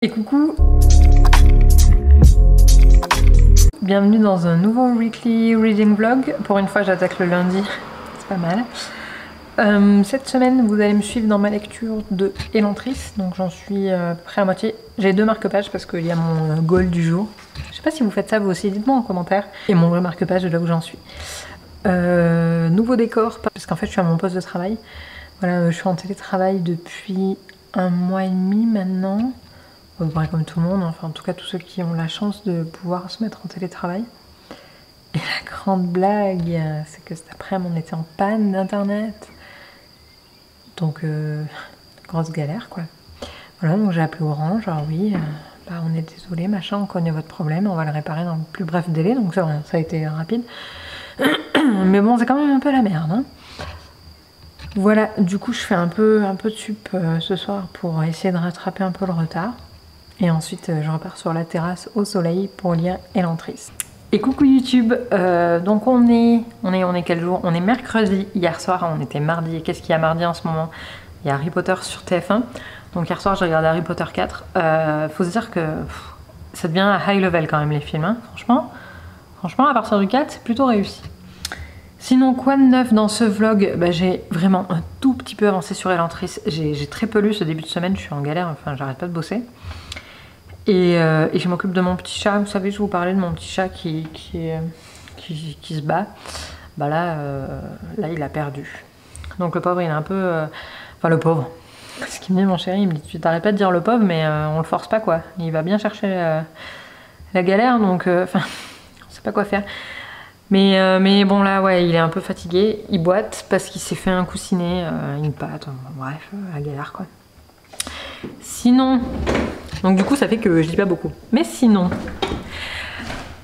Et coucou! Bienvenue dans un nouveau weekly reading vlog. Pour une fois j'attaque le lundi, c'est pas mal. Cette semaine vous allez me suivre dans ma lecture de Elantris, donc j'en suis près à moitié. J'ai 2 marque-pages parce qu'il y a mon goal du jour. Je sais pas si vous faites ça vous aussi, dites-moi en commentaire. Et mon vrai marque-page de là où j'en suis. Nouveau décor, parce qu'en fait je suis à mon poste de travail. Voilà, je suis en télétravail depuis 1 mois et demi maintenant. Pareil comme tout le monde, enfin en tout cas tous ceux qui ont la chance de pouvoir se mettre en télétravail. Et la grande blague, c'est que cet après-midi on était en panne d'internet. Donc grosse galère quoi. Voilà, donc j'ai appelé Orange, alors oui, on est désolé, machin, on connaît votre problème, on va le réparer dans le plus bref délai, donc c'est vrai, ça a été rapide. Mais bon, c'est quand même un peu la merde, hein. Voilà, du coup je fais un peu de sup ce soir pour essayer de rattraper un peu le retard. Et ensuite je repars sur la terrasse au soleil pour lire Elantris. Et coucou YouTube, donc on est quel jour? On est mercredi, hier soir on était mardi, et qu'est-ce qu'il y a mardi en ce moment? Il y a Harry Potter sur TF1, donc hier soir j'ai regardé Harry Potter 4, faut se dire que ça devient à high level quand même les films, hein. Franchement à partir du 4 c'est plutôt réussi. Sinon quoi de neuf dans ce vlog? J'ai vraiment un tout petit peu avancé sur Elantris, j'ai très peu lu ce début de semaine, je suis en galère, enfin j'arrête pas de bosser. Et je m'occupe de mon petit chat, vous savez je vous parlais de mon petit chat qui se bat. Là il a perdu. Donc le pauvre il est un peu... Enfin le pauvre, ce qu'il me dit mon chéri, il me dit tu t'arrêtes pas de dire le pauvre mais on le force pas quoi. Il va bien chercher la galère donc enfin on sait pas quoi faire. Mais bon là ouais il est un peu fatigué, il boite parce qu'il s'est fait un coussinet, une patte, bref la galère quoi. Sinon... Donc du coup ça fait que je dis pas beaucoup. Mais sinon,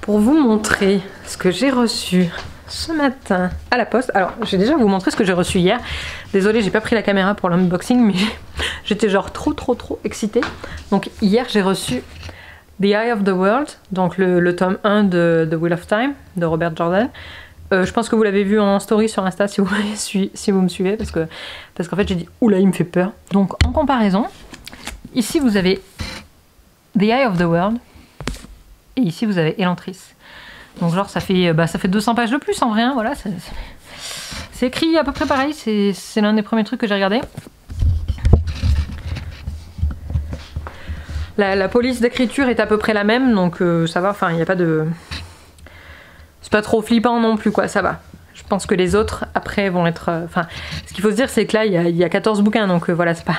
pour vous montrer ce que j'ai reçu ce matin à la poste. Alors je vais déjà vous montrer ce que j'ai reçu hier. Désolée j'ai pas pris la caméra pour l'unboxing mais j'étais genre trop excitée. Donc hier j'ai reçu The Eye of the World, donc le tome 1 de The Wheel of Time de Robert Jordan. Je pense que vous l'avez vu en story sur Insta si vous me suivez parce qu'en fait j'ai dit oula il me fait peur. Donc en comparaison, ici vous avez The Eye of the World et ici vous avez Elantris. Donc genre ça fait 200 pages de plus en vrai, hein, voilà, c'est écrit à peu près pareil, c'est l'un des premiers trucs que j'ai regardé. La police d'écriture est à peu près la même, donc ça va, enfin il n'y a pas de... C'est pas trop flippant non plus quoi, ça va. Je pense que les autres après vont être... Enfin, ce qu'il faut se dire c'est que là il y a 14 bouquins, donc voilà c'est pas...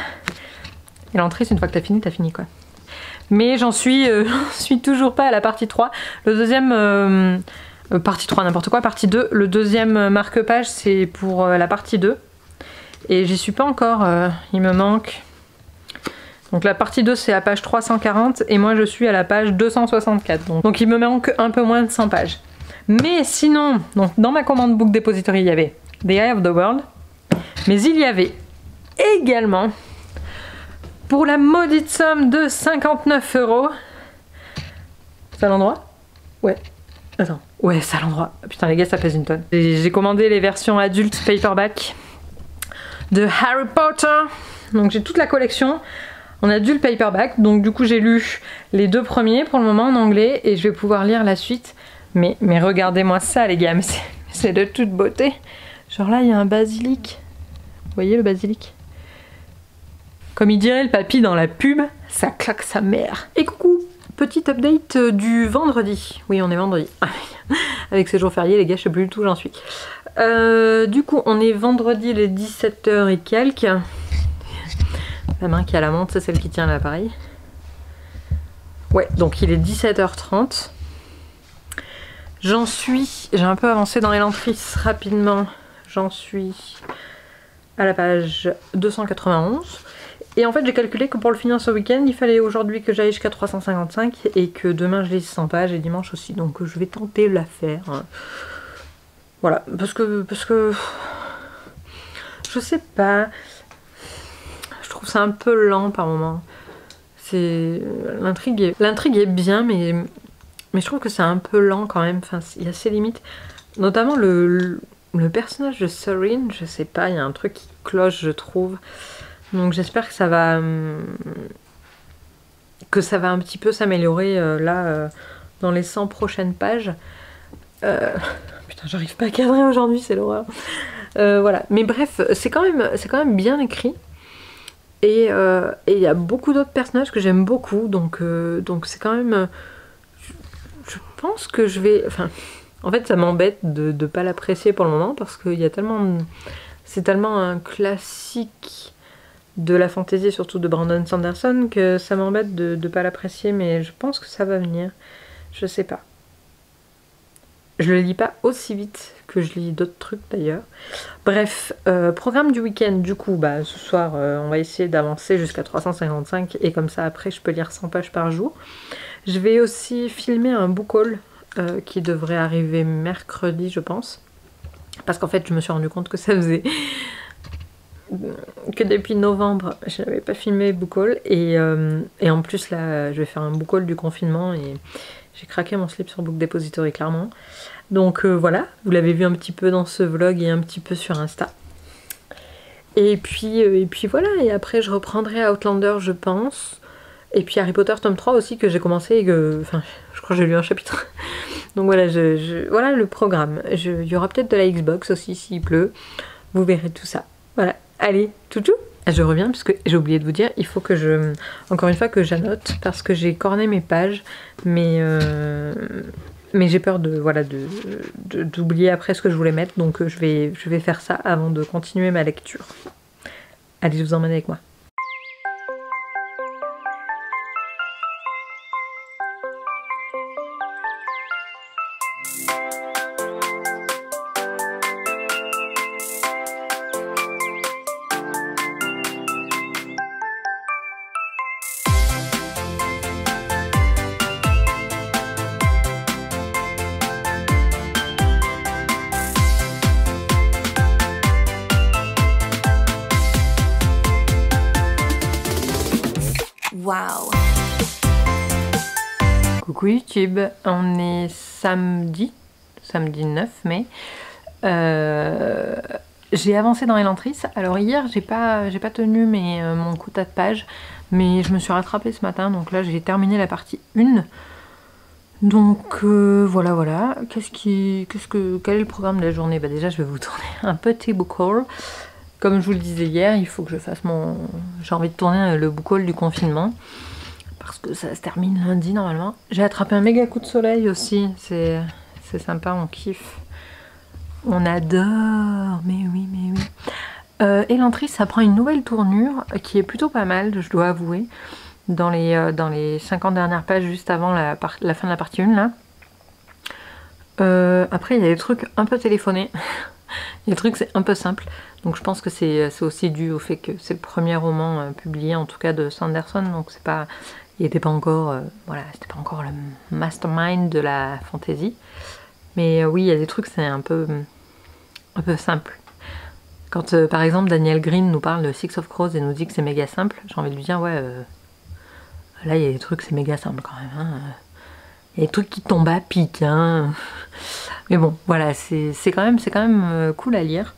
Elantris une fois que t'as fini quoi. Mais j'en suis toujours pas à la partie 3. Le deuxième... partie 3 n'importe quoi, partie 2. Le deuxième marque-page c'est pour la partie 2. Et j'y suis pas encore, il me manque... Donc la partie 2 c'est la page 340 et moi je suis à la page 264. Donc il me manque un peu moins de 100 pages. Mais sinon, donc dans ma commande book depository il y avait The Eye of the World. Mais il y avait également... Pour la maudite somme de 59 €. C'est à l'endroit? Ouais. Attends. Ouais, c'est à l'endroit. Putain, les gars, ça pèse une tonne. J'ai commandé les versions adultes paperback de Harry Potter. Donc j'ai toute la collection en adulte paperback. Donc du coup, j'ai lu les 2 premiers pour le moment en anglais et je vais pouvoir lire la suite. Mais regardez-moi ça, les gars. Mais c'est de toute beauté. Genre là, il y a un basilic. Vous voyez le basilic? Comme il dirait le papy dans la pub, ça claque sa mère. Et coucou, petite update du vendredi. Oui, on est vendredi. Avec ces jours fériés, les gars, je sais plus du tout où j'en suis. Du coup, on est vendredi les 17 h et quelques. La main qui a la montre, c'est celle qui tient l'appareil. Ouais, donc il est 17 h 30. J'ai un peu avancé dans Elantris rapidement. J'en suis à la page 291. Et en fait j'ai calculé que pour le finir ce week-end il fallait aujourd'hui que j'aille jusqu'à 355 et que demain je lise 100 pages et dimanche aussi, donc je vais tenter l'affaire. Voilà, parce que je sais pas, je trouve ça un peu lent par moment. L'intrigue est bien mais je trouve que c'est un peu lent quand même, enfin il y a ses limites. Notamment le personnage de Serene, je sais pas, il y a un truc qui cloche je trouve. Donc j'espère que ça va que ça va un petit peu s'améliorer là dans les 100 prochaines pages. Putain, j'arrive pas à cadrer aujourd'hui, c'est l'horreur. Voilà, mais bref, c'est quand même bien écrit. Et il y a beaucoup d'autres personnages que j'aime beaucoup, donc c'est quand même... je pense que je vais... Enfin, en fait, ça m'embête de ne pas l'apprécier pour le moment, parce qu'il y a tellement... C'est tellement un classique de la fantasy, surtout de Brandon Sanderson, que ça m'embête de ne pas l'apprécier, mais je pense que ça va venir. Je sais pas. Je le lis pas aussi vite que je lis d'autres trucs d'ailleurs. Bref, programme du week-end, du coup, bah, ce soir, on va essayer d'avancer jusqu'à 355 et comme ça, après, je peux lire 100 pages par jour. Je vais aussi filmer un book haul qui devrait arriver mercredi, je pense. Parce qu'en fait, je me suis rendu compte que ça faisait... que depuis novembre, je n'avais pas filmé book haul. Et en plus, là, je vais faire un book haul du confinement et... J'ai craqué mon slip sur Book Depository, clairement. Donc voilà, vous l'avez vu un petit peu dans ce vlog et un petit peu sur Insta. Et puis voilà, et après je reprendrai Outlander, je pense. Et puis Harry Potter tome 3 aussi, que j'ai commencé et que... Enfin, je crois que j'ai lu un chapitre. Donc voilà, voilà le programme. Il y aura peut-être de la Xbox aussi, s'il pleut. Vous verrez tout ça. Voilà, allez, toutou! Je reviens parce que j'ai oublié de vous dire, il faut que encore une fois que j'annote parce que j'ai corné mes pages, mais j'ai peur d'oublier après ce que je voulais mettre, donc je vais faire ça avant de continuer ma lecture. Allez, je vous emmène avec moi. Wow. Coucou YouTube, on est samedi 9 mai. J'ai avancé dans Elantris. Alors hier j'ai pas tenu mon quota de page, mais je me suis rattrapée ce matin, donc là j'ai terminé la partie 1. Donc voilà. Quel est le programme de la journée? Bah déjà je vais vous tourner un petit book haul. Comme je vous le disais hier, il faut que je fasse j'ai envie de tourner le book haul du confinement. Parce que ça se termine lundi normalement. J'ai attrapé un méga coup de soleil aussi. C'est sympa, on kiffe. On adore. Mais oui. Elantris, ça prend une nouvelle tournure qui est plutôt pas mal, je dois avouer. Dans les 50 dernières pages juste avant la fin de la partie 1 là. Après il y a des trucs un peu téléphonés. Il y a des trucs c'est un peu simple. Donc je pense que c'est aussi dû au fait que c'est le premier roman publié en tout cas de Sanderson. Donc c'est pas... Il n'était pas encore... c'était pas encore le mastermind de la fantasy. Mais oui, il y a des trucs c'est un peu simple. Quand par exemple Daniel Green nous parle de Six of Crows et nous dit que c'est méga simple, j'ai envie de lui dire ouais... là il y a des trucs c'est méga simple quand même. Hein. Il y a des trucs qui tombent à pic. Hein. Mais bon, voilà, c'est quand même cool à lire.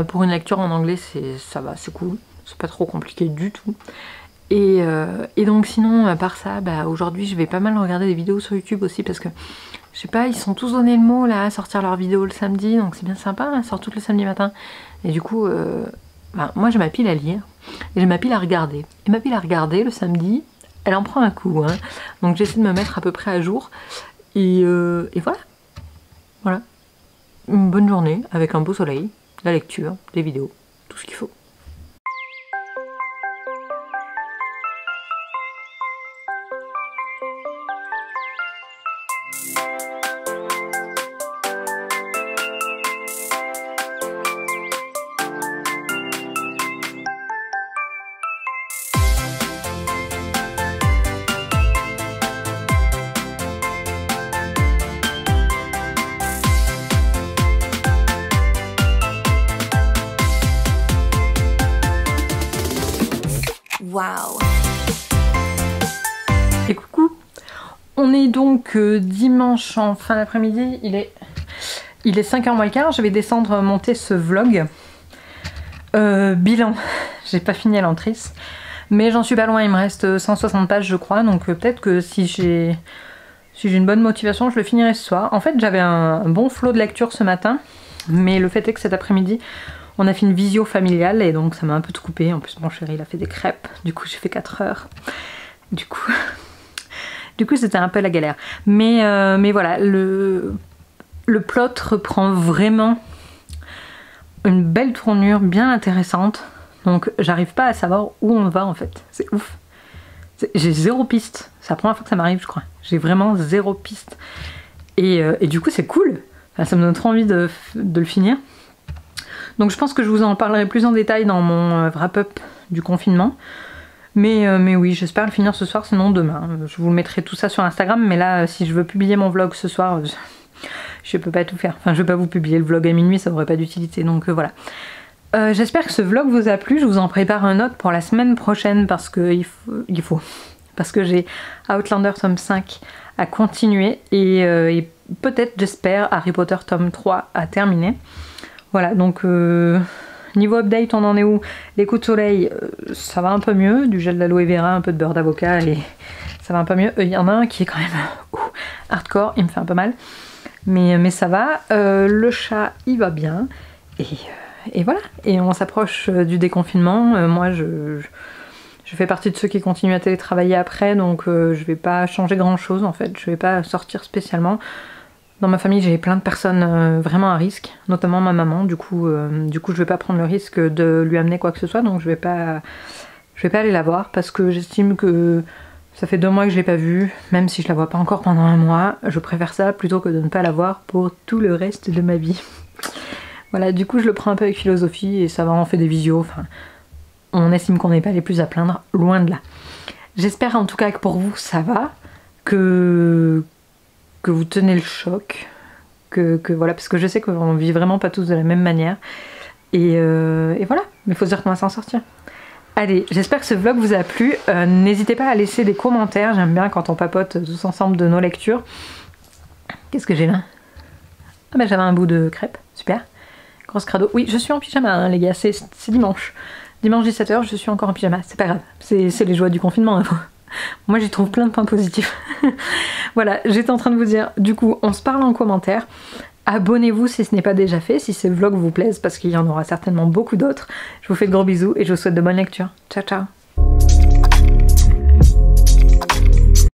Pour une lecture en anglais, ça va, c'est cool. C'est pas trop compliqué du tout. Et donc sinon, à part ça, bah, aujourd'hui, je vais pas mal regarder des vidéos sur YouTube aussi parce que, je sais pas, ils sont tous donné le mot là, à sortir leurs vidéos le samedi, donc c'est bien sympa, hein, sort toutes le samedi matin. Et du coup, bah, moi j'ai ma pile à lire et j'ai ma pile à regarder. Et ma pile à regarder le samedi, elle en prend un coup. Hein. Donc j'essaie de me mettre à peu près à jour. Et voilà. Voilà. Une bonne journée avec un beau soleil. La lecture, des vidéos, tout ce qu'il faut. Wow. Et coucou, on est donc dimanche en fin d'après-midi, il est 5h moins le quart, je vais descendre monter ce vlog. Bilan, j'ai pas fini Elantris. Mais j'en suis pas loin, il me reste 160 pages je crois, donc peut-être que si j'ai une bonne motivation, je le finirai ce soir. En fait, j'avais un bon flot de lecture ce matin, mais le fait est que cet après-midi, on a fait une visio familiale et donc ça m'a un peu tout coupé. En plus, mon chéri, il a fait des crêpes, du coup j'ai fait 4 heures. Du coup c'était un peu la galère. Mais voilà, le plot reprend vraiment une belle tournure bien intéressante. Donc j'arrive pas à savoir où on va en fait. C'est ouf. J'ai 0 piste. C'est la première fois que ça m'arrive, je crois. J'ai vraiment 0 piste. Et du coup c'est cool. Enfin, ça me donne trop envie de le finir. Donc je pense que je vous en parlerai plus en détail dans mon wrap-up du confinement. Mais oui, j'espère le finir ce soir, sinon demain. Je vous mettrai tout ça sur Instagram, mais là, si je veux publier mon vlog ce soir, je peux pas tout faire. Enfin, je vais pas vous publier le vlog à minuit, ça aurait pas d'utilité, donc voilà. J'espère que ce vlog vous a plu, je vous en prépare un autre pour la semaine prochaine, parce que il faut. Parce que j'ai Outlander tome 5 à continuer, et peut-être, j'espère, Harry Potter tome 3 à terminer. Voilà, donc... Niveau update, on en est où? Les coups de soleil, ça va un peu mieux. Du gel d'aloe vera, un peu de beurre d'avocat et ça va un peu mieux. Il y en a un qui est quand même hardcore, il me fait un peu mal. Mais ça va. Le chat, il va bien. Et voilà. Et on s'approche du déconfinement. Moi, je fais partie de ceux qui continuent à télétravailler après. Donc je vais pas changer grand chose en fait. Je vais pas sortir spécialement. Dans ma famille, j'ai plein de personnes vraiment à risque, notamment ma maman. Du coup, je vais pas prendre le risque de lui amener quoi que ce soit, donc je vais pas aller la voir parce que j'estime que ça fait 2 mois que je l'ai pas vue, même si je la vois pas encore pendant 1 mois. Je préfère ça plutôt que de ne pas la voir pour tout le reste de ma vie. Voilà, du coup, je le prends un peu avec philosophie et ça va, on fait des visios. Enfin, on estime qu'on n'est pas les plus à plaindre, loin de là. J'espère en tout cas que pour vous ça va, que vous tenez le choc, que voilà, parce que je sais qu'on vit vraiment pas tous de la même manière, et voilà, mais il faut se dire qu'on va s'en sortir. Allez, j'espère que ce vlog vous a plu, n'hésitez pas à laisser des commentaires, j'aime bien quand on papote tous ensemble de nos lectures. Qu'est-ce que j'ai là? Ah bah j'avais un bout de crêpe, super, grosse crado. Oui, je suis en pyjama hein, les gars, c'est dimanche. Dimanche 17 h, je suis encore en pyjama, c'est pas grave, c'est les joies du confinement. Moi j'y trouve plein de points positifs. Voilà, j'étais en train de vous dire, du coup on se parle en commentaire. Abonnez-vous si ce n'est pas déjà fait, si ces vlogs vous plaisent, parce qu'il y en aura certainement beaucoup d'autres. Je vous fais de gros bisous et je vous souhaite de bonnes lectures. Ciao ciao.